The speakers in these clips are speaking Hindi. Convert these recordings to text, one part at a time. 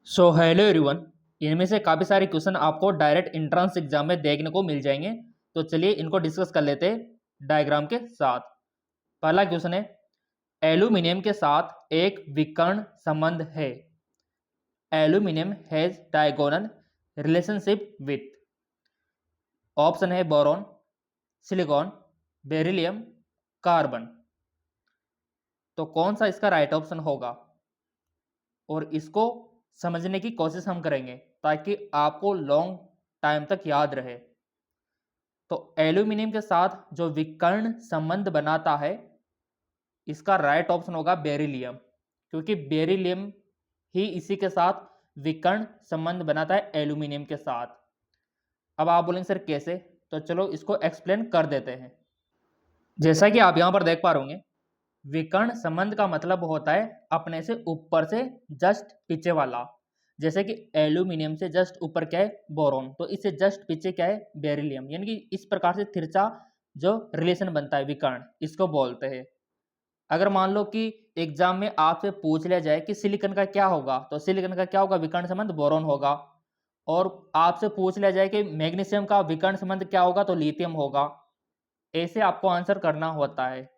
So hello everyone. इनमें से काफ़ी सारे क्वेश्चन आपको डायरेक्ट एंट्रेंस एग्जाम में देखने को मिल जाएंगे। तो चलिए इनको डिस्कस कर लेते हैं डायग्राम के साथ। पहला क्वेश्चन है, एल्यूमिनियम के साथ एक विकर्ण संबंध है। Aluminium has diagonal relationship with. Option है बोरॉन, सिलिकॉन, बेरिलियम, कार्बन। तो कौन सा इसका राइट ऑप्शन होगा, और इसको समझने की कोशिश हम करेंगे ताकि आपको लॉन्ग टाइम तक याद रहे। तो एल्यूमिनियम के साथ जो विकर्ण संबंध बनाता है, इसका राइट ऑप्शन होगा बेरिलियम, क्योंकि बेरिलियम ही इसी के साथ विकर्ण संबंध बनाता है एल्यूमिनियम के साथ। अब आप बोलेंगे सर कैसे, तो चलो इसको एक्सप्लेन कर देते हैं। जैसा कि आप यहां पर देख पा रहे होंगे, विकर्ण संबंध का मतलब होता है अपने से ऊपर से जस्ट पीछे वाला। जैसे कि एल्यूमिनियम से जस्ट ऊपर क्या है, बोरॉन, तो इससे जस्ट पीछे क्या है, बेरिलियम। यानी कि इस प्रकार से तिरछा जो रिलेशन बनता है विकर्ण, इसको बोलते हैं। अगर मान लो कि एग्जाम में आपसे पूछ लिया जाए कि सिलिकॉन का क्या होगा, तो सिलिकॉन का क्या होगा, विकर्ण संबंध बोरॉन होगा। और आपसे पूछ लिया जाए कि मैग्नीशियम का विकर्ण संबंध क्या होगा, तो लिथियम होगा। ऐसे आपको आंसर करना होता है।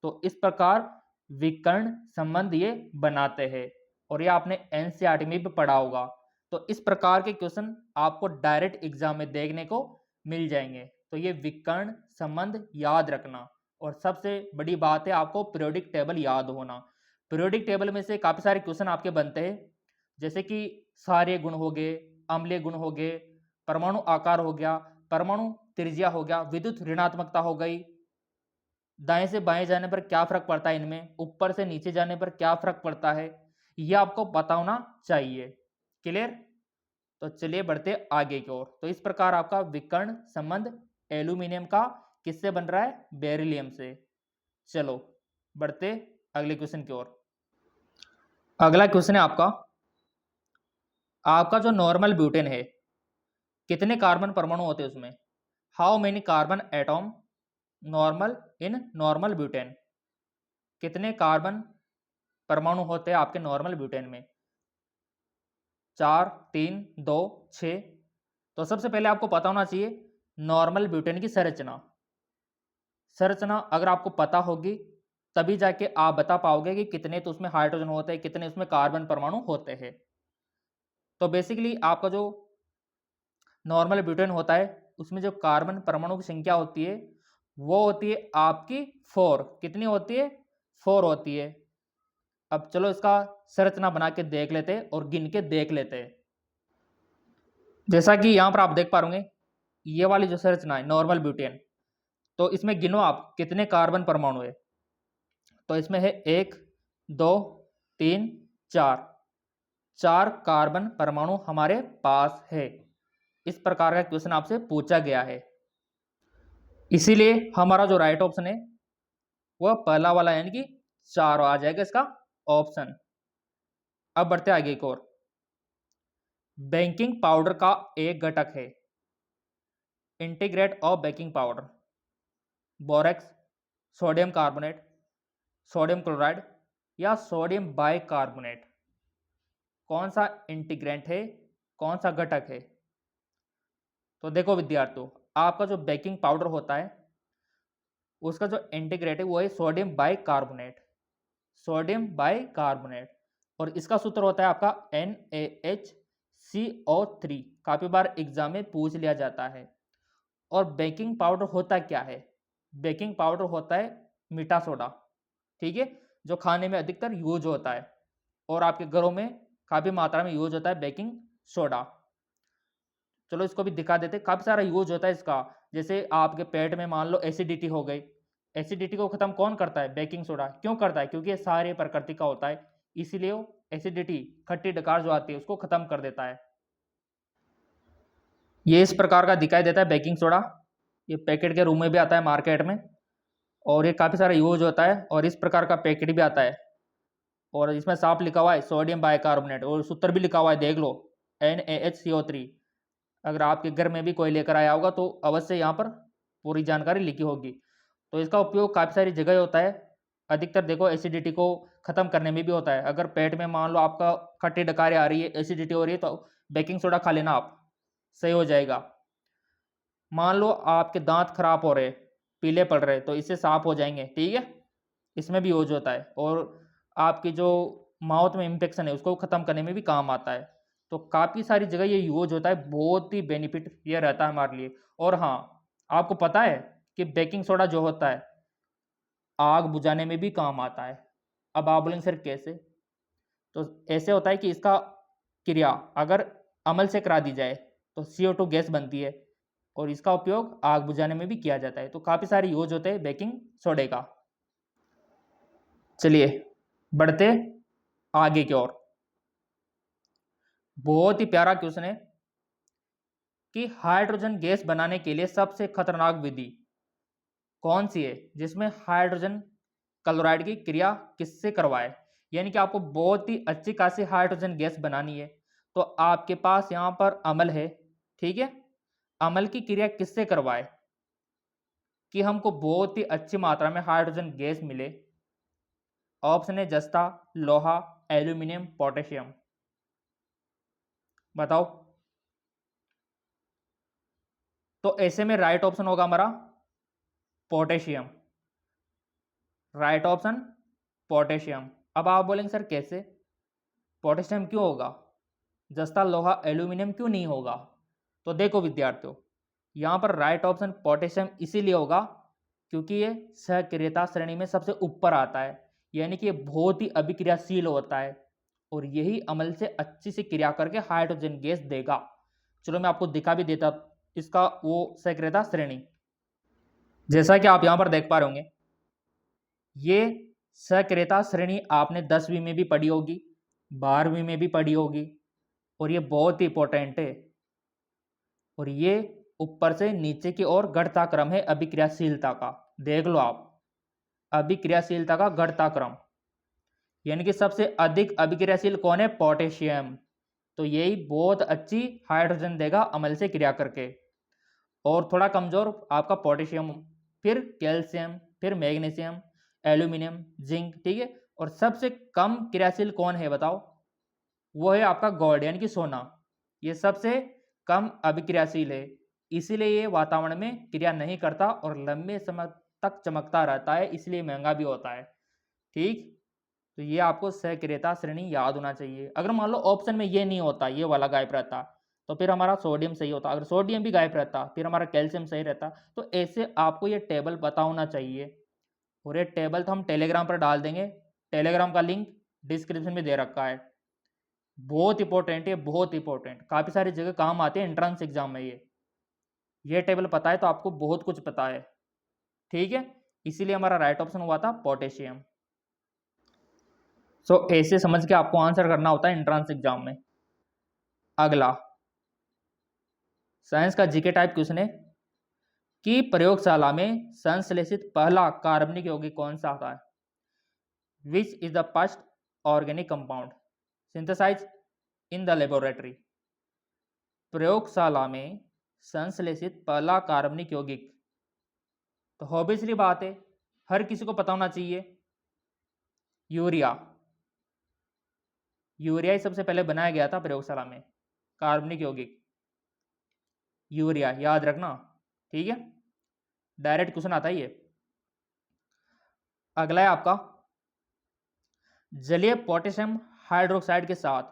तो इस प्रकार विकर्ण संबंध ये बनाते हैं, और ये आपने एनसीईआरटी में भी पढ़ा होगा। तो इस प्रकार के क्वेश्चन आपको डायरेक्ट एग्जाम में देखने को मिल जाएंगे। तो ये विकर्ण संबंध याद रखना, और सबसे बड़ी बात है आपको पीरियोडिक टेबल याद होना। पीरियोडिक टेबल में से काफी सारे क्वेश्चन आपके बनते हैं, जैसे कि सारे गुण हो गए, अम्लीय गुण हो गए, परमाणु आकार हो गया, परमाणु त्रिज्या हो गया, विद्युत ऋणात्मकता हो गई, दाएं से बाएं जाने पर क्या फर्क पड़ता है इनमें, ऊपर से नीचे जाने पर क्या फर्क पड़ता है, यह आपको पता होना चाहिए। क्लियर? तो चलिए बढ़ते आगे की ओर। तो इस प्रकार आपका विकर्ण संबंध एल्यूमिनियम का किससे बन रहा है, बेरिलियम से। चलो बढ़ते अगले क्वेश्चन की ओर। अगला क्वेश्चन है आपका, आपका जो नॉर्मल ब्यूटेन है, कितने कार्बन परमाणु होते हैं उसमें। How many carbon atom normal in normal butane. कितने कार्बन परमाणु होते हैं आपके नॉर्मल ब्यूटेन में। 4, 3, 2, 6। तो सबसे पहले आपको पता होना चाहिए नॉर्मल ब्यूटेन की संरचना। संरचना अगर आपको पता होगी तभी जाके आप बता पाओगे कि कितने तो उसमें हाइड्रोजन होते हैं, कितने उसमें कार्बन परमाणु होते हैं। तो बेसिकली आपका जो नॉर्मल ब्यूटेन होता है, उसमें जो कार्बन परमाणु की संख्या होती है वो होती है आपकी 4। कितनी होती है, 4 होती है। अब चलो इसका संरचना बना के देख लेते हैं और गिन के देख लेते हैं। जैसा कि यहां पर आप देख पा रहे होंगे, ये वाली जो संरचना है नॉर्मल ब्यूटेन, तो इसमें गिनो आप कितने कार्बन परमाणु है। तो इसमें है 1, 2, 3, 4। 4 कार्बन परमाणु हमारे पास है। इस प्रकार का क्वेश्चन आपसे पूछा गया है, इसीलिए हमारा जो राइट ऑप्शन है वह पहला वाला, यानी कि 4 आ जाएगा इसका ऑप्शन। अब बढ़ते आगे की ओर। बेकिंग पाउडर का एक घटक है, integrate of baking powder, borax, sodium carbonate, sodium chloride या सोडियम बाइकार्बोनेट। कौन सा इंटीग्रेंट है, कौन सा घटक है। तो देखो विद्यार्थियों, आपका जो बेकिंग पाउडर होता है उसका जो इंटीग्रेट है वो है सोडियम बाइकार्बोनेट, सोडियम बाइकार्बोनेट। और इसका सूत्र होता है आपका NaHCO3। काफी बार एग्जाम में पूछ लिया जाता है। और बेकिंग पाउडर होता क्या है, बेकिंग पाउडर होता है मीठा सोडा, ठीक है, जो खाने में अधिकतर यूज होता है, और आपके घरों में काफी मात्रा में यूज होता है बेकिंग सोडा। चलो इसको भी दिखा देते, काफी सारा यूज होता है इसका। जैसे आपके पेट में मान लो एसिडिटी हो गई, एसिडिटी को खत्म कौन करता है, बेकिंग सोडा। क्यों करता है, क्योंकि ये सारे प्रकृति का होता है, इसीलिए वो एसिडिटी, खट्टी डकार जो आती है उसको खत्म कर देता है। ये इस प्रकार का दिखाई देता है बेकिंग सोडा। ये पैकेट के रूप में भी आता है मार्केट में, और ये काफ़ी सारा यूज होता है, और इस प्रकार का पैकेट भी आता है। और इसमें साफ लिखा हुआ है सोडियम बाइकार्बोनेट, और सूत्र भी लिखा हुआ है, देख लो, NaHCO3। अगर आपके घर में भी कोई लेकर आया होगा तो अवश्य यहाँ पर पूरी जानकारी लिखी होगी। तो इसका उपयोग काफ़ी सारी जगह होता है। अधिकतर देखो एसिडिटी को ख़त्म करने में भी होता है। अगर पेट में मान लो आपका खट्टी डकारी आ रही है, एसिडिटी हो रही है, तो बेकिंग सोडा खा लेना आप, सही हो जाएगा। मान लो आपके दांत खराब हो रहे, पीले पड़ रहे, तो इससे साफ हो जाएंगे, ठीक है, इसमें भी यूज होता है। और आपकी जो माउथ में इन्फेक्शन है उसको ख़त्म करने में भी काम आता है। तो काफ़ी सारी जगह ये यूज होता है, बहुत ही बेनिफिट ये रहता है हमारे लिए। और हाँ, आपको पता है कि बेकिंग सोडा जो होता है आग बुझाने में भी काम आता है। अब आप बोलेंगे सर कैसे? तो ऐसे होता है कि इसका क्रिया अगर अमल से करा दी जाए तो CO2 गैस बनती है, और इसका उपयोग आग बुझाने में भी किया जाता है। तो काफ़ी सारे यूज होते हैं बेकिंग सोडे का। चलिए बढ़ते आगे की ओर। बहुत ही प्यारा क्वेश्चन है कि हाइड्रोजन गैस बनाने के लिए सबसे खतरनाक विधि कौन सी है जिसमें हाइड्रोजन क्लोराइड की क्रिया किससे करवाए? यानी कि आपको बहुत ही अच्छी खासी हाइड्रोजन गैस बनानी है, तो आपके पास यहाँ पर अम्ल है, ठीक है, अम्ल की क्रिया किससे करवाए कि हमको बहुत ही अच्छी मात्रा में हाइड्रोजन गैस मिले? ऑप्शन है जस्ता, लोहा, एल्यूमिनियम, पोटेशियम। बताओ। तो ऐसे में राइट ऑप्शन होगा हमारा पोटेशियम। Right option potassium. अब आप बोलेंगे सर कैसे? पोटेशियम क्यों होगा, जस्ता, लोहा, एल्यूमिनियम क्यों नहीं होगा? तो देखो विद्यार्थियों, यहाँ पर राइट ऑप्शन पोटेशियम इसीलिए होगा क्योंकि ये सक्रियता श्रेणी में सबसे ऊपर आता है, यानी कि ये बहुत ही अभिक्रियाशील होता है और यही अम्ल से अच्छी सी क्रिया करके हाइड्रोजन गैस देगा। चलो मैं आपको दिखा भी देता इसका वो सक्रियता श्रेणी। जैसा कि आप यहाँ पर देख पा रहे होंगे, ये सक्रियता श्रेणी आपने 10वीं में भी पढ़ी होगी, 12वीं में भी पढ़ी होगी, और ये बहुत ही इंपॉर्टेंट है। और ये ऊपर से नीचे की ओर घटता क्रम है अभिक्रियाशीलता का। देख लो आप, अभिक्रियाशीलता का घटता क्रम, यानी कि सबसे अधिक अभिक्रियाशील कौन है? पोटेशियम। तो यही बहुत अच्छी हाइड्रोजन देगा अम्ल से क्रिया करके। और थोड़ा कमजोर आपका पोटेशियम, फिर कैल्शियम, फिर मैग्नीशियम, एल्यूमिनियम, जिंक, ठीक है। और सबसे कम क्रियाशील कौन है बताओ? वो है आपका गोल्ड यानी कि सोना। ये सबसे कम अभिक्रियाशील है, इसीलिए ये वातावरण में क्रिया नहीं करता और लंबे समय तक चमकता रहता है, इसलिए महंगा भी होता है, ठीक। तो ये आपको सक्रियता श्रेणी याद होना चाहिए। अगर मान लो ऑप्शन में ये नहीं होता, ये वाला गायब रहता, तो फिर हमारा सोडियम सही होता। अगर सोडियम भी गायब रहता फिर हमारा कैल्शियम सही रहता। तो ऐसे आपको ये टेबल पता होना चाहिए, और ये टेबल तो हम टेलीग्राम पर डाल देंगे, टेलीग्राम का लिंक डिस्क्रिप्शन में दे रखा है। बहुत इंपॉर्टेंट है, बहुत इंपॉर्टेंट, काफ़ी सारी जगह काम आते हैं एंट्रेंस एग्जाम में। ये टेबल पता है तो आपको बहुत कुछ पता है, ठीक है। इसीलिए हमारा राइट ऑप्शन हुआ था पोटेशियम। सो ऐसे समझ के आपको आंसर करना होता है एंट्रेंस एग्जाम में। अगला साइंस का जीके टाइप क्वेश्चन है कि प्रयोगशाला में संश्लेषित पहला कार्बनिक यौगिक कौन सा आता है? Which is the first organic compound synthesize in the laboratory? प्रयोगशाला में संश्लेषित पहला कार्बनिक यौगिक, तो ऑब्वियसली बात है, हर किसी को पता होना चाहिए, यूरिया। यूरिया ही सबसे पहले बनाया गया था प्रयोगशाला में, कार्बनिक यौगिक यूरिया, याद रखना, ठीक है। डायरेक्ट क्वेश्चन आता है ये। अगला है आपका, जलीय पोटेशियम हाइड्रोक्साइड के साथ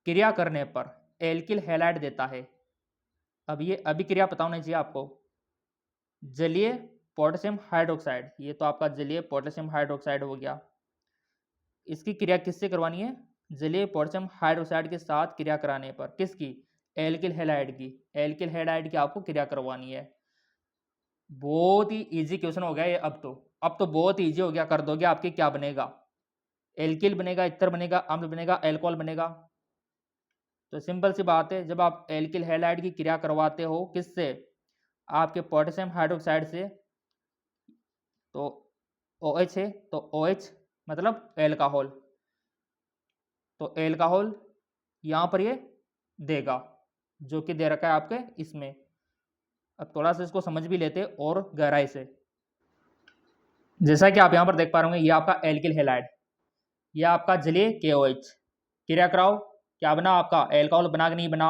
क्रिया करने पर एल्किल हैलाइड देता है। अब ये अभिक्रिया पता होना चाहिए आपको। जलीय पोटेशियम हाइड्रोक्साइड, ये तो आपका जलीय पोटेशियम हाइड्रोक्साइड हो गया, इसकी क्रिया किससे करवानी है? जलीय पोटेशियम हाइड्रोक्साइड के साथ क्रिया कराने पर, किसकी? एल्किल हैलाइड की। एल्किल हैलाइड की आपको क्रिया करवानी है। बहुत ही इजी क्वेश्चन हो गया ये। अब तो बहुत ही इजी हो गया, कर दोगे आपके। क्या बनेगा? एल्किल बनेगा, इथर बनेगा, अम्ल बनेगा, एल्कोहल बनेगा। तो सिंपल सी बात है, जब आप एल्किल हैलाइड की क्रिया करवाते हो किससे? आपके पोटेशियम हाइड्रोक्साइड से, तो OH है, तो OH मतलब एल्कोहल, तो एल्कोहल यहाँ पर ये देगा, जो कि दे रखा है आपके इसमें। अब थोड़ा सा इसको समझ भी लेते और गहराई से। जैसा कि आप यहाँ पर देख पा रहे होंगे, ये आपका एल्किल हैलाइड, ये आपका जलीय KOH क्रिया कराओ, क्या बना आपका एल्कोहल बना कि नहीं बना,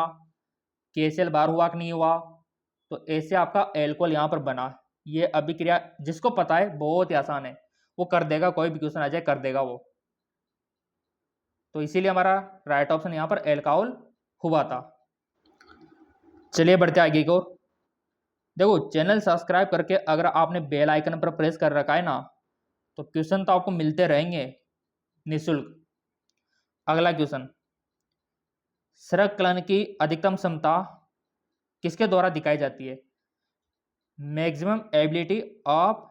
KCl बार हुआ कि नहीं हुआ, तो ऐसे आपका एल्कोहल यहाँ पर बना। ये अभिक्रिया जिसको पता है बहुत ही आसान है, वो कर देगा, कोई भी क्वेश्चन आ जाए कर देगा वो। तो इसीलिए हमारा राइट ऑप्शन यहाँ पर एल्कोहल हुआ था। चलिए बढ़ते आगे को। देखो चैनल सब्सक्राइब करके अगर आपने बेल आइकन पर प्रेस कर रखा है ना, तो क्वेश्चन तो आपको मिलते रहेंगे निःशुल्क। अगला क्वेश्चन, संकलन की अधिकतम क्षमता किसके द्वारा दिखाई जाती है? Maximum ability of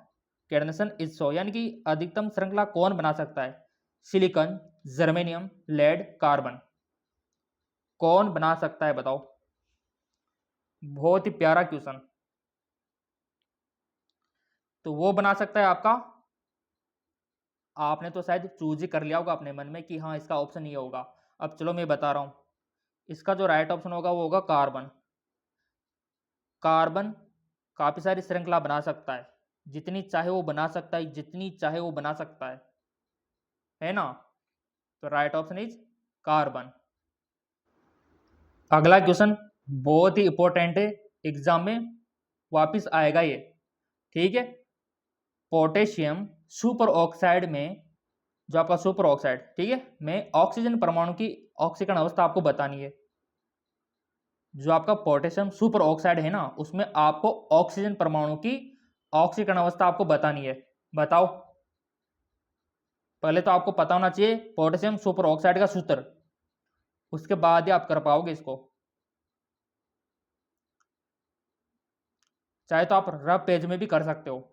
catenation is show, यानी कि अधिकतम श्रृंखला कौन बना सकता है? सिलिकॉन, जर्मेनियम, लेड, कार्बन, कौन बना सकता है बताओ? बहुत ही प्यारा क्वेश्चन। तो वो बना सकता है आपका, आपने तो शायद चूज ही कर लिया होगा अपने मन में कि हाँ इसका ऑप्शन ये होगा। अब चलो मैं बता रहा हूं, इसका जो राइट ऑप्शन होगा वो होगा कार्बन। कार्बन काफी सारी श्रृंखला बना सकता है, जितनी चाहे वो बना सकता है, जितनी चाहे वो बना सकता है ना? तो राइट ऑप्शन इज कार्बन। अगला क्वेश्चन बहुत ही इंपॉर्टेंट है, एग्जाम में वापस आएगा ये, ठीक है। पोटेशियम सुपर ऑक्साइड में, जो आपका सुपर ऑक्साइड, ठीक है, में ऑक्सीजन परमाणु की ऑक्सीकरण अवस्था आपको बतानी है। जो आपका पोटेशियम सुपर ऑक्साइड है ना, उसमें आपको ऑक्सीजन परमाणु की ऑक्सीकरण अवस्था आपको बतानी है। बताओ, पहले तो आपको पता होना चाहिए पोटेशियम सुपर ऑक्साइड का सूत्र, उसके बाद ही आप कर पाओगे इसको। चाहे तो आप रफ पेज में भी कर सकते हो,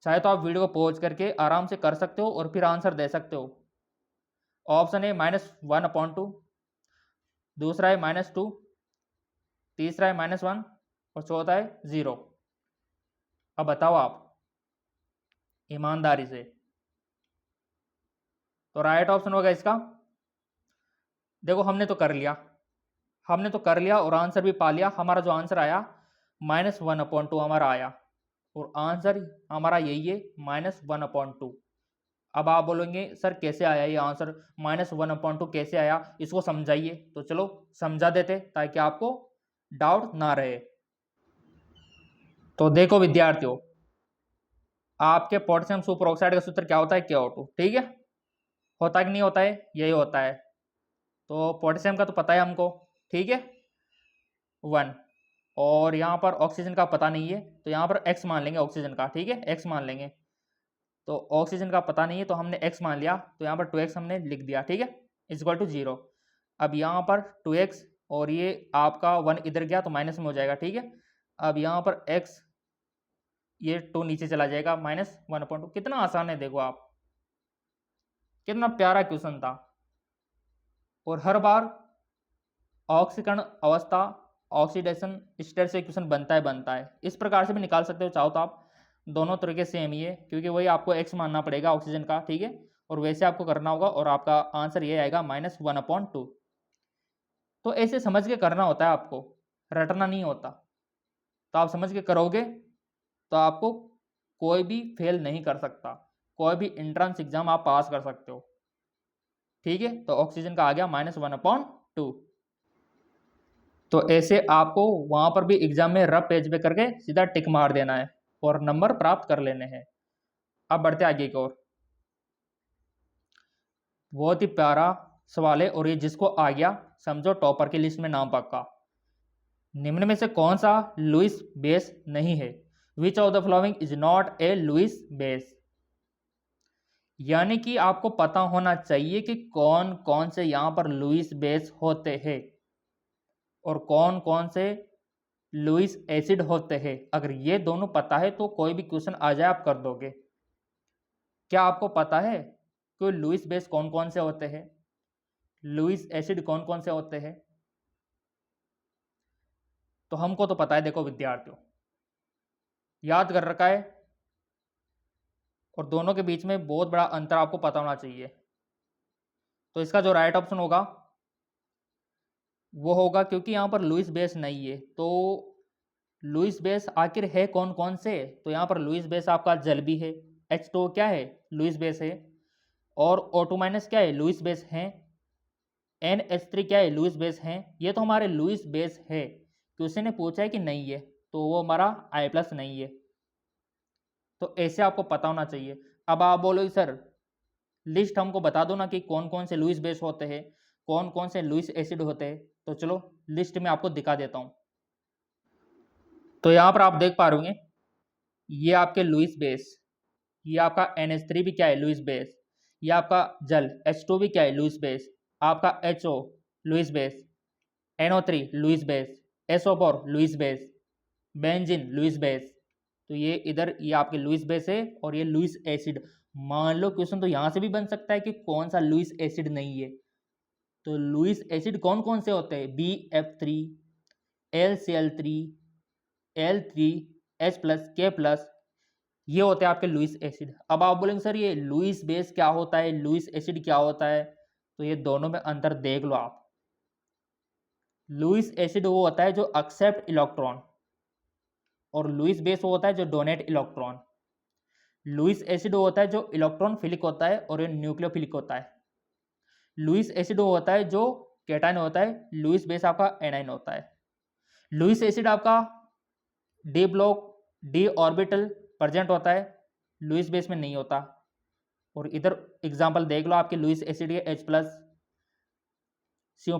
चाहे तो आप वीडियो को पॉज करके आराम से कर सकते हो और फिर आंसर दे सकते हो। ऑप्शन है -1/2, दूसरा है -2, तीसरा है -1 और चौथा है 0। अब बताओ आप ईमानदारी से। तो राइट ऑप्शन होगा इसका, देखो हमने तो कर लिया, हमने तो कर लिया और आंसर भी पा लिया। हमारा जो आंसर आया -1/2 हमारा आया, और आंसर हमारा यही है -1/2। अब आप बोलेंगे सर कैसे आया ये आंसर, -1/2 कैसे आया, इसको समझाइए। तो चलो समझा देते ताकि आपको डाउट ना रहे। तो देखो विद्यार्थियों, आपके पोटेशियम सुपर ऑक्साइड का सूत्र क्या होता है? KO2, ठीक है। होता है कि नहीं होता है? यही होता है। तो पोटेशियम का तो पता है हमको, ठीक है, 1। और यहाँ पर ऑक्सीजन का पता नहीं है, तो यहाँ पर X मान लेंगे ऑक्सीजन का, ठीक है, X मान लेंगे। तो ऑक्सीजन का पता नहीं है तो हमने X मान लिया, तो यहाँ पर 2x हमने लिख दिया, ठीक है, इक्वल टू 0। अब यहाँ पर 2x और ये आपका 1 इधर गया तो माइनस में हो जाएगा, ठीक है। अब यहाँ पर x, ये 2 नीचे चला जाएगा, -1/2। कितना आसान है, देखो आप, कितना प्यारा क्वेश्चन था। और हर बार ऑक्सीकरण अवस्था, ऑक्सीडेशन स्टेट से क्वेश्चन बनता है। इस प्रकार से भी निकाल सकते हो चाहो तो आप, दोनों तरीके सेम ही है, क्योंकि वही आपको x मानना पड़ेगा ऑक्सीजन का, ठीक है, और वैसे आपको करना होगा और आपका आंसर ये आएगा -1/2। तो ऐसे समझ के करना होता है आपको, रटना नहीं होता। तो आप समझ के करोगे तो आपको कोई भी फेल नहीं कर सकता, कोई भी एंट्रेंस एग्जाम आप पास कर सकते हो, ठीक है। तो ऑक्सीजन का आ गया -1/2। तो ऐसे आपको वहां पर भी एग्जाम में रफ पेज पे करके सीधा टिक मार देना है और नंबर प्राप्त कर लेने हैं। अब बढ़ते आगे की ओर। बहुत ही प्यारा सवाल है, और ये जिसको आ गया समझो टॉपर की लिस्ट में नाम पक्का। निम्न में से कौन सा लुईस बेस नहीं है? Which of the following is not a Lewis base? यानी कि आपको पता होना चाहिए कि कौन कौन से यहां पर लुईस बेस होते हैं और कौन कौन से लुईस एसिड होते हैं। अगर ये दोनों पता है तो कोई भी क्वेश्चन आ जाए आप कर दोगे। क्या आपको पता है कि लुईस बेस कौन कौन से होते हैं, लुईस एसिड कौन कौन से होते हैं? तो हमको तो पता है, देखो विद्यार्थियों, याद कर रखा है, और दोनों के बीच में बहुत बड़ा अंतर आपको पता होना चाहिए। तो इसका जो राइट ऑप्शन होगा वो होगा, क्योंकि यहाँ पर लुईस बेस नहीं है तो लुईस बेस आखिर है कौन कौन से? तो यहाँ पर लुईस बेस आपका जल भी है, H2O क्या है? लुईस बेस है। और O2 माइनस क्या है? लुईस बेस है। NH3 क्या है? लुईस बेस है। ये तो हमारे लुईस बेस है। क्वेश्चन ने पूछा है कि नहीं है, तो वो हमारा I+ नहीं है। तो ऐसे आपको पता होना चाहिए। अब आप बोलोगे सर लिस्ट हमको बता दो ना कि कौन कौन से लुईस बेस होते हैं, कौन कौन से लुईस एसिड होते हैं। तो चलो लिस्ट में आपको दिखा देता हूँ। तो यहाँ पर आप देख पा रहे होंगे, ये आपके लुईस बेस, ये आपका NH3 भी क्या है? Lewis base. ये आपका जल H2 भी क्या है? Lewis base. आपका HO Lewis base, NO3 Lewis base, SO4 Lewis base, benzene Lewis base. तो ये इधर ये आपके लुईस बेस है और ये लुईस एसिड। मान लो क्वेश्चन तो यहाँ से भी बन सकता है कि कौन सा लुईस एसिड नहीं है। तो लुईस एसिड कौन कौन से होते हैं? BF3, LCl3, L3, H+, K+, ये होते हैं आपके लुईस एसिड। अब आप बोलेंगे सर ये लुईस बेस क्या होता है, लुईस एसिड क्या होता है? तो ये दोनों में अंतर देख लो आप। लुईस एसिड वो होता है जो एक्सेप्ट इलेक्ट्रॉन, और लुईस बेस वो होता है जो डोनेट इलेक्ट्रॉन। लुईस एसिड वो होता है जो इलेक्ट्रॉन फिलिक होता है और ये न्यूक्लियोफिलिक होता है। लुईस एसिड वो होता है जो कैटायन होता है, लुईस बेस आपका एनायन होता है। लुईस एसिड आपका D block D orbital present होता है, लुईस बेस में नहीं होता। और इधर एग्जांपल देख लो आपके लुईस एसिड के H+, CO+,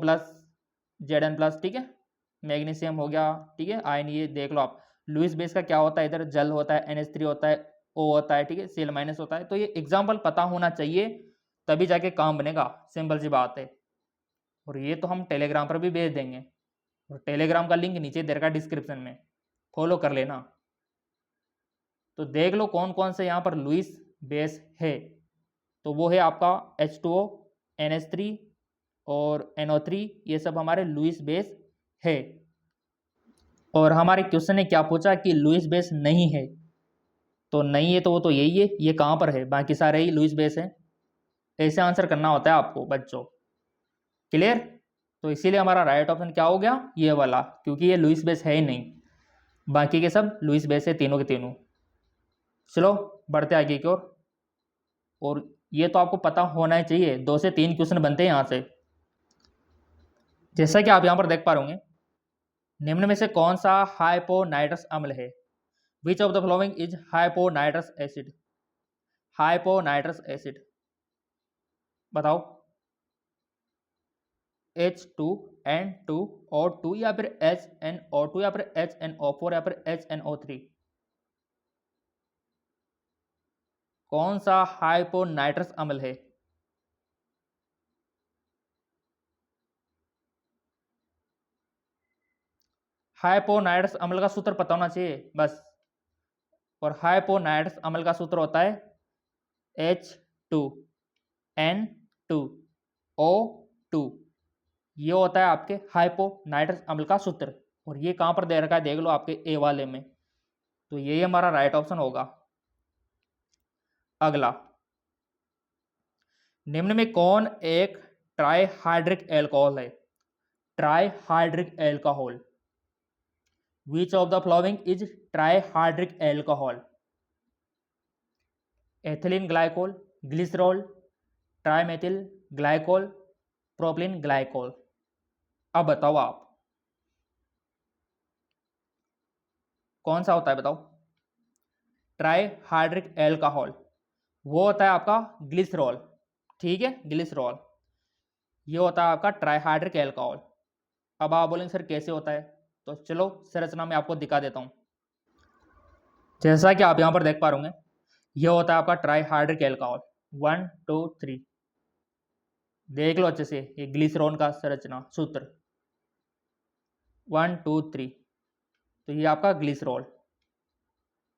Zn+, ठीक है, मैग्नीशियम हो गया, ठीक है, आयन, ये देख लो आप। लुईस बेस का क्या होता है? इधर जल होता है, NH3 होता है, O होता है, ठीक है, Cl- होता है। तो ये एग्जाम्पल पता होना चाहिए, तभी जाके काम बनेगा, सिंपल सी बात है। और ये तो हम टेलीग्राम पर भी भेज देंगे, और टेलीग्राम का लिंक नीचे दे रखा है डिस्क्रिप्शन में, फॉलो कर लेना। तो देख लो कौन कौन से यहाँ पर लुईस बेस है। तो वो है आपका H2O, NH3 और NO3, ये सब हमारे लुईस बेस है। और हमारे क्वेश्चन ने क्या पूछा कि लुईस बेस नहीं है, तो नहीं है तो वो तो यही है, ये कहाँ पर है? बाकी सारे ही लुईस बेस है। ऐसे आंसर करना होता है आपको बच्चों, क्लियर? तो इसीलिए हमारा राइट ऑप्शन क्या हो गया? ये वाला, क्योंकि ये लुईस बेस है ही नहीं, बाकी के सब लुईस बेस है, तीनों के तीनों। चलो बढ़ते आगे की ओर। और ये तो आपको पता होना ही चाहिए, 2 से 3 क्वेश्चन बनते हैं यहाँ से। जैसा कि आप यहाँ पर देख पा रहे होंगे, निम्न में से कौन सा हाइपोनाइट्रस अम्ल है? Which of the following is hyponitrous acid? Hyponitrous acid बताओ। H2N2O2 या फिर HNO2 या फिर HNO4 या फिर HNO3? कौन सा हाइपोनाइट्रस अम्ल है? हाइपोनाइट्रस अम्ल का सूत्र पता होना चाहिए बस। और हाइपोनाइट्रस अम्ल का सूत्र होता है H2N2O2, ये होता है आपके हाइपोनाइट्रस अम्ल का सूत्र। और ये कहाँ पर दे रखा है देख लो आपके ए वाले में। तो यही हमारा राइट ऑप्शन होगा। अगला, निम्न में कौन एक ट्राइहाइड्रिक एल्कोहल है? Trihydric alcohol, which of the following is trihydric alcohol? Ethylene glycol, glycerol, trimethyl glycol, propylene glycol. अब बताओ आप कौन सा होता है, बताओ। ट्राइहाइड्रिक एल्कोहल वो होता है आपका ग्लिसरॉल, ठीक है, ग्लिसरॉल, ये होता है आपका ट्राइहाइड्रिक एल्कोहल। अब आप बोलेंगे सर कैसे होता है? तो चलो संरचना में आपको दिखा देता हूँ। जैसा कि आप यहाँ पर देख पा रहे होंगे, ये होता है आपका ट्राइहाइड्रिक एल्कोहल। 1 2 3 देख लो अच्छे से, ये ग्लिसरॉल का संरचना सूत्र 1 2 3। तो ये आपका ग्लिसरॉल,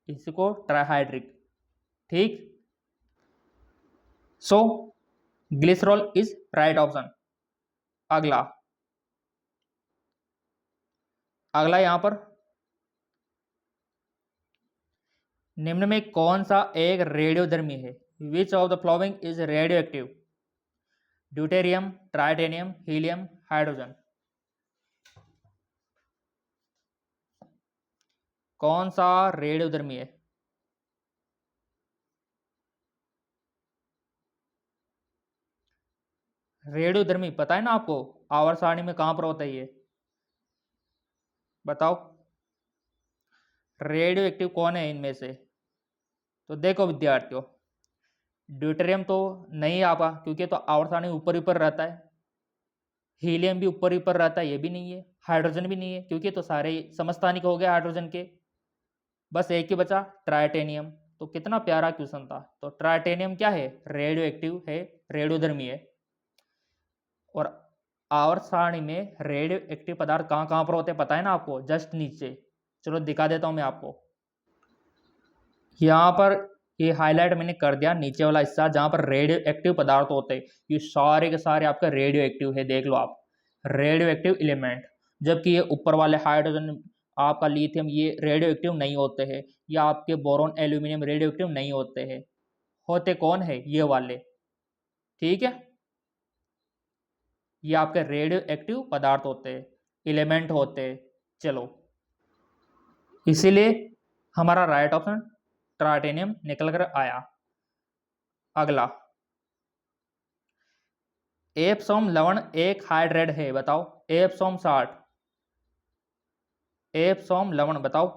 इसको ट्राइहाइड्रिक, ठीक। सो ग्लिसरॉल इज राइट ऑप्शन। अगला, अगला यहां पर, निम्न में कौन सा एक रेडियोधर्मी है? Which of the following is radioactive? Deuterium, tritium, helium, hydrogen. कौन सा रेडियोधर्मी है? रेडियोधर्मी पता है ना आपको? आवर्त सारणी में कहां पर होता है ये? बताओ। रेडियो एक्टिव कौन है इनमें से? तो देखो विद्यार्थियों, ड्यूटेरियम तो नहीं आपा, क्योंकि तो आवर्त सारणी ऊपर ऊपर रहता है। हीलियम भी ऊपर ऊपर रहता है, ये भी नहीं है। हाइड्रोजन भी नहीं है, क्योंकि तो सारे समस्थानिक हो गए हाइड्रोजन के। बस एक ही बचा, ट्राइटेनियम। तो कितना प्यारा क्वेश्चन था। तो ट्राइटेनियम क्या है? रेडियो एक्टिव है, रेडियोधर्मी है। और आवर्त सारणी में रेडियो एक्टिव पदार्थ कहाँ कहाँ पर होते हैं पता है ना आपको? जस्ट नीचे। चलो दिखा देता हूँ मैं आपको। यहाँ पर ये हाईलाइट मैंने कर दिया, नीचे वाला हिस्सा जहाँ पर रेडियो एक्टिव पदार्थ होते हैं, ये सारे के सारे आपका रेडियो एक्टिव है। देख लो आप, रेडियो एक्टिव एलिमेंट। जबकि ये ऊपर वाले हाइड्रोजन, आपका लिथियम, ये रेडियो एक्टिव नहीं होते हैं। या आपके बोरॉन एल्यूमिनियम रेडियो एक्टिव नहीं होते हैं। होते कौन है? ये वाले। ठीक है, ये आपके रेडियो एक्टिव पदार्थ होते हैं, एलिमेंट होते हैं। चलो, इसीलिए हमारा राइट ऑप्शन ट्राइटेनियम निकल कर आया। अगला, एप्सोम लवण एक हाइड्रेट है, बताओ। एप्सोम साल्ट, एप्सोम लवण बताओ।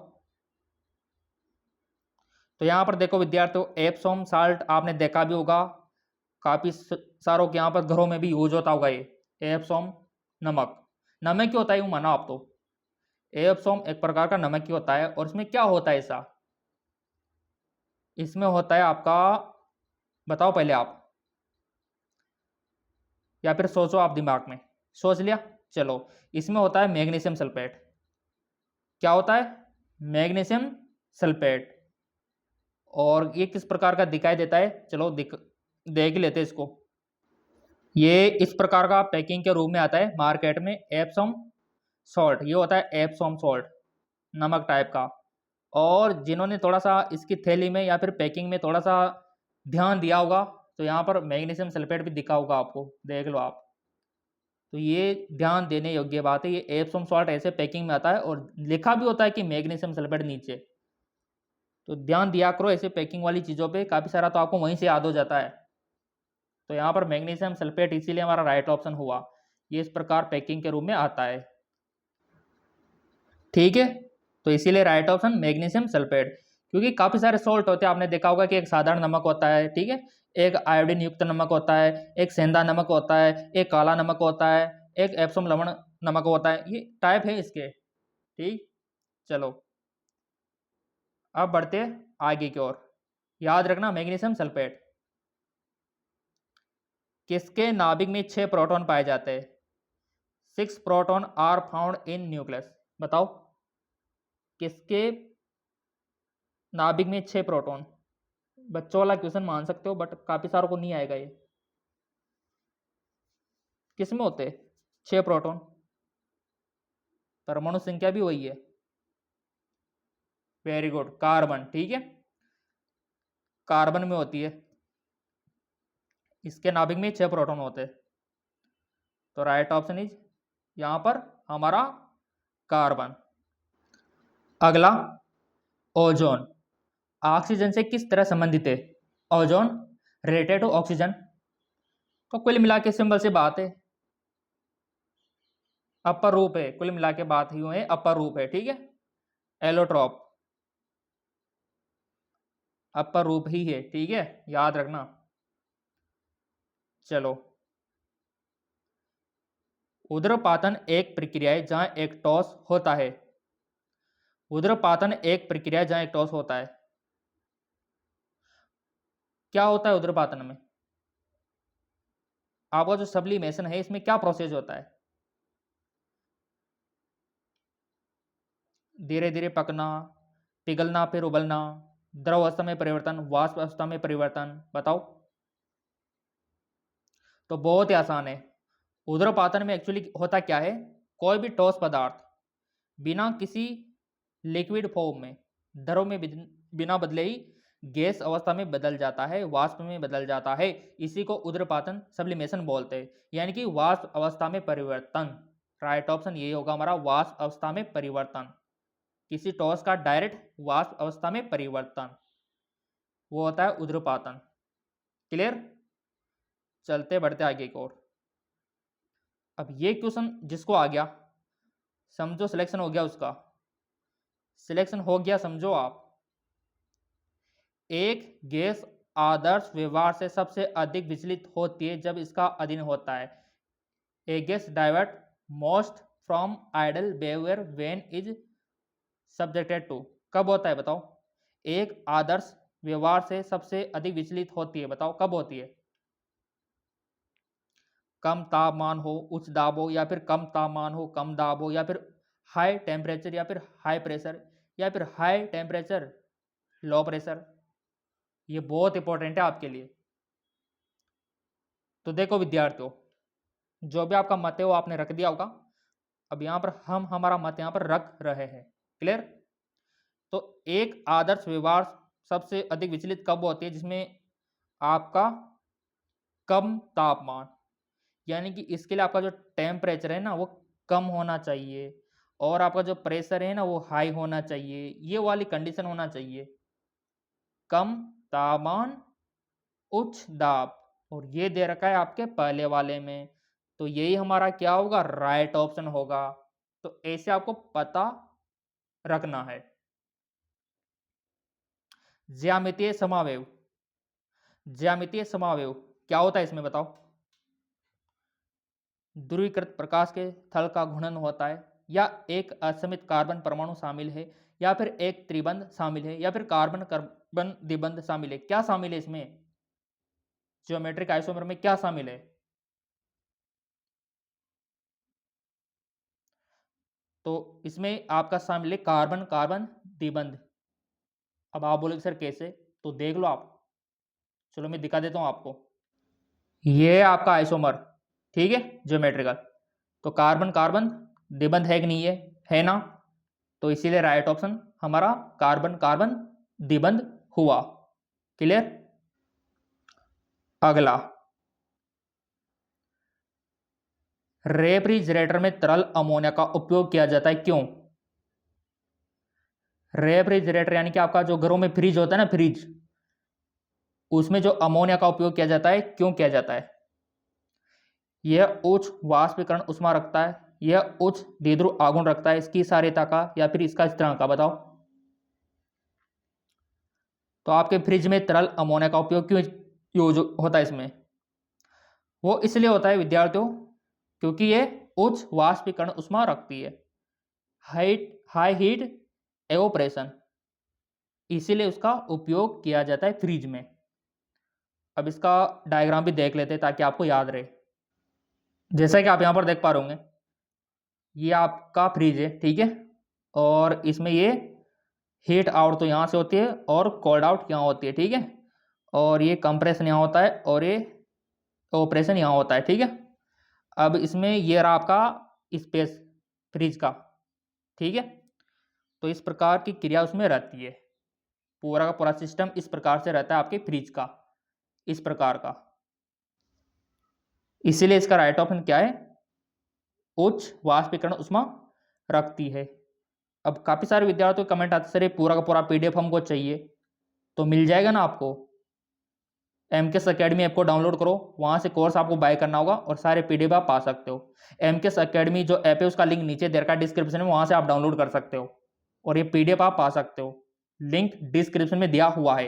तो यहां पर देखो विद्यार्थियों, एप्सोम साल्ट आपने देखा भी होगा, काफी सारों के यहाँ पर घरों में भी यूज होता होगा ये। एप्सोम नमक, नमक क्यों होता है यूं माना आप तो? एप्सोम एक प्रकार का नमक ही होता है। और इसमें क्या होता है ऐसा? इसमें होता है आपका, बताओ पहले आप, या फिर सोचो आप दिमाग में। सोच लिया? चलो, इसमें होता है मैग्नीशियम सल्फेट। क्या होता है? Magnesium sulphate. और ये किस प्रकार का दिखाई देता है? चलो देख लेते हैं इसको। ये इस प्रकार का पैकिंग के रूप में आता है मार्केट में, एप्सोम सॉल्ट। ये होता है एप्सोम सॉल्ट, नमक टाइप का। और जिन्होंने थोड़ा सा इसकी थैली में या फिर पैकिंग में थोड़ा सा ध्यान दिया होगा, तो यहाँ पर मैग्नीशियम सल्फेट भी दिखा होगा आपको, देख लो आप। तो ये ध्यान देने योग्य बात है। ये एप्सोम सॉल्ट ऐसे पैकिंग में आता है और लिखा भी होता है कि मैग्नीशियम सल्फेट नीचे। तो ध्यान दिया करो ऐसे पैकिंग वाली चीज़ों पे, काफ़ी सारा तो आपको वहीं से याद हो जाता है। तो यहाँ पर मैग्नीशियम सल्फेट इसीलिए हमारा राइट ऑप्शन हुआ। ये इस प्रकार पैकिंग के रूप में आता है। ठीक है, तो इसीलिए राइट ऑप्शन मैग्नीशियम सल्फेट। क्योंकि काफ़ी सारे सॉल्ट होते हैं, आपने देखा होगा कि एक साधारण नमक होता है, ठीक है, एक आयोडीन युक्त नमक होता है, एक सेंधा नमक होता है, एक काला नमक होता है, एक एप्सोम लवण नमक होता है। ये टाइप है इसके। ठीक, चलो अब बढ़ते आगे की ओर। याद रखना मैग्नीशियम सल्फेट। किसके नाभिक में 6 प्रोटॉन पाए जाते हैं? 6 proton are found in nucleus, बताओ। किसके नाभिक में 6 प्रोटॉन? बच्चों वाला क्वेश्चन मान सकते हो, बट काफी सारों को नहीं आएगा ये। किसमें होते 6 प्रोटॉन? परमाणु संख्या भी वही है। Very good, carbon. ठीक है, कार्बन में होती है। इसके नाभिक में 6 प्रोटॉन होते हैं। तो राइट ऑप्शन इज यहां पर हमारा कार्बन। अगला, ओजोन ऑक्सीजन से किस तरह संबंधित है? Ozone related to oxygen. तो कुल मिला के सिंबल से बात है, अपर रूप है। कुल मिला के बात ही है, अपर रूप है। ठीक है, एलोट्रॉप अपर रूप ही है। ठीक है, याद रखना। चलो, उदरपातन एक प्रक्रिया है जहां एक टॉस होता है। उदरपातन एक प्रक्रिया जहां एक टॉस होता है। क्या होता है उदरपातन में? आपका जो सब्लिमेशन है, इसमें क्या प्रोसेस होता है? धीरे धीरे पकना, पिघलना, फिर उबलना, द्रव अवस्था में परिवर्तन, वाष्प अवस्था में परिवर्तन, बताओ। तो बहुत ही आसान है। उदरपातन में एक्चुअली होता क्या है? कोई भी ठोस पदार्थ बिना किसी लिक्विड फॉर्म में, द्रव में बिना बदले ही गैस अवस्था में बदल जाता है, वाष्प में बदल जाता है। इसी को उदरपातन, सब्लिमेशन बोलते हैं, यानी कि वाष्प अवस्था में परिवर्तन। राइट ऑप्शन ये होगा हमारा, वाष्प अवस्था में परिवर्तन। किसी ठोस का डायरेक्ट वाष्प अवस्था में परिवर्तन, वो होता है ऊर्ध्वपातन। क्लियर? चलते बढ़ते आगे की ओर। अब ये क्वेश्चन जिसको आ गया समझो सिलेक्शन हो गया, उसका सिलेक्शन हो गया समझो आप। एक गैस आदर्श व्यवहार से सबसे अधिक विचलित होती है जब इसका अधीन होता है। A gas divert most from ideal behaviour when is subjected to. कब होता है बताओ? एक आदर्श व्यवहार से सबसे अधिक विचलित होती है, बताओ कब होती है? कम तापमान हो, उच्च दाब हो, या फिर कम तापमान हो, कम दाब हो, या फिर हाई टेम्परेचर, या फिर हाई प्रेशर, या फिर हाई टेम्परेचर लो प्रेशर। ये बहुत इंपॉर्टेंट है आपके लिए। तो देखो विद्यार्थियों, जो भी आपका मत है वो आपने रख दिया होगा। अब यहाँ पर हम हमारा मत यहाँ पर रख रहे हैं। क्लियर? तो एक आदर्श व्यवहार सबसे अधिक विचलित कब होती है? जिसमें आपका कम तापमान, यानी कि इसके लिए आपका जो टेम्परेचर है ना वो कम होना चाहिए, और आपका जो प्रेशर है ना वो हाई होना चाहिए। ये वाली कंडीशन होना चाहिए, कम तापमान उच्च दाब, और ये दे रखा है आपके पहले वाले में। तो यही हमारा क्या होगा? राइट ऑप्शन होगा। तो ऐसे आपको पता रखना है। ज्यामितीय समावेव, ज्यामितीय समावेव क्या होता है इसमें बताओ? ध्रुवीकृत प्रकाश के थल का घूर्णन होता है, या एक असमित कार्बन परमाणु शामिल है, या फिर एक त्रिबंध शामिल है, या फिर कार्बन कार्बन द्विबंध शामिल है। क्या शामिल है इसमें? ज्योमेट्रिक आइसोमर में क्या शामिल है? तो इसमें आपका शामिल है कार्बन कार्बन द्विबंध। अब आप बोलोगे सर कैसे? तो देख लो आप, चलो मैं दिखा देता हूं आपको। ये है आपका आइसोमर, ठीक है, ज्योमेट्रिकल। तो कार्बन कार्बन द्विबंध है कि नहीं है ना? तो इसीलिए राइट ऑप्शन हमारा कार्बन कार्बन द्विबंध हुआ। क्लियर? अगला, रेफ्रिजरेटर में तरल अमोनिया का उपयोग किया जाता है, क्यों? रेफ्रिजरेटर यानी कि आपका जो घरों में फ्रिज होता है ना, फ्रिज, उसमें जो अमोनिया का उपयोग किया जाता है, क्यों किया जाता है? यह उच्च वाष्पीकरण उष्मा रखता है, यह उच्च द्विध्रुव आघूर्ण रखता है, इसकी सार्यता का, या फिर इसका स्थिरांक का, बताओ। तो आपके फ्रिज में तरल अमोनिया का उपयोग क्यों यूज होता है इसमें? वो इसलिए होता है विद्यार्थियों क्योंकि ये उच्च वाष्पीकरण उष्मा रखती है, हाई हीट एवोपरेशन, इसीलिए उसका उपयोग किया जाता है फ्रिज में। अब इसका डायग्राम भी देख लेते हैं ताकि आपको याद रहे। जैसा कि आप यहाँ पर देख पा रहे होंगे, ये आपका फ्रिज है, ठीक है, और इसमें ये हीट आउट तो यहाँ से होती है और कोल्ड आउट यहाँ होती है, ठीक है, और ये कंप्रेशन यहाँ होता है और ये ऑपरेशन यहाँ होता है, ठीक है। अब इसमें ये रहा आपका स्पेस फ्रिज का, ठीक है। तो इस प्रकार की क्रिया उसमें रहती है, पूरा का पूरा सिस्टम इस प्रकार से रहता है आपके फ्रिज का, इस प्रकार का। इसीलिए इसका राइट ऑप्शन क्या है? उच्च वाष्पीकरण उष्मा रखती है। अब काफी सारे विद्यार्थियों के कमेंट आते सर ये पूरा का पूरा पीडीएफ हमको चाहिए, तो मिल जाएगा ना आपको। एमकेएस अकेडमी ऐप को डाउनलोड करो, वहां से कोर्स आपको बाय करना होगा और सारे पीडीएफ आप पा सकते हो। एमकेएस अकेडमी जो ऐप है उसका लिंक नीचे दे रखा है डिस्क्रिप्शन में, वहां से आप डाउनलोड कर सकते हो और ये पीडीएफ आप पा सकते हो। लिंक डिस्क्रिप्शन में दिया हुआ है।